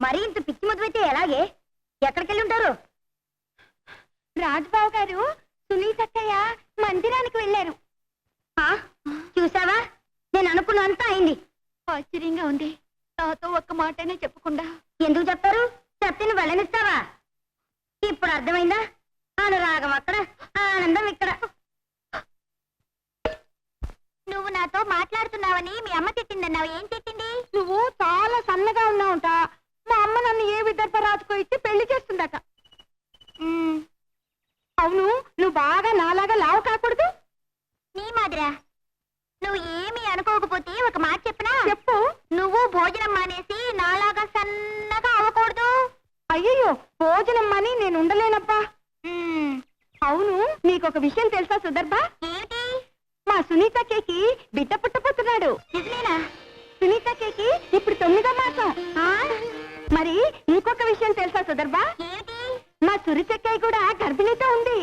మరి ఇంత పిచ్చి మొదలైతే ఎలాగే? ఎక్కడికెళ్ళి ఉంటారు? రాజుబాబు గారు సునీతక్కయ్య మందిరానికి వెళ్ళారు. చూసావా, నేను అనుకున్నంతా అయింది. ఆశ్చర్యంగా ఉంది. నాతో ఒక్క మాటనే చెప్పకుండా. ఎందుకు చెప్తారు? చెప్తే నువ్వు వెళ్ళనిస్తావా? ఇప్పుడు అర్థమైందా? అనురాగం అక్కడ, ఆనందం ఇక్కడ. నువ్వు నాతో మాట్లాడుతున్నావని మీ అమ్మ తిట్టిందన్నావు. ఏం తిట్టింది? నువ్వు చాలా సన్నగా ఉన్నావుట. మా అమ్మ నన్ను ఏ విదర్భ రాజుకో ఇచ్చి పెళ్లి చేస్తుందట. అవును, నువ్వు బాగా నాలాగా లావు కాకూడదు. నీ మాదిరా? నువ్వు ఏమీ అనుకోకపోతే ఒక మాట చెప్పనా? చెప్పు. నువ్వు భోజనం మానేసి నాలాగా సన్నగా అవ్వకూడదు. అయ్యో, భోజనం మాని నేను ఉండలేనబ్బా. అవును, నీకొక విషయం తెలుసా సుదర్భ? ఏమిటి? మా సునీతకి బిడ్డ పుట్టబోతున్నాడు. నిజమేనా? సునీతకి ఇప్పుడు 9వ మాసం. మరి ఇంకొక విషయం తెలుసా సుదర్భ? ఏమిటి? మా సురిచక్కయ్య కూడా గర్భిణీతో ఉంది.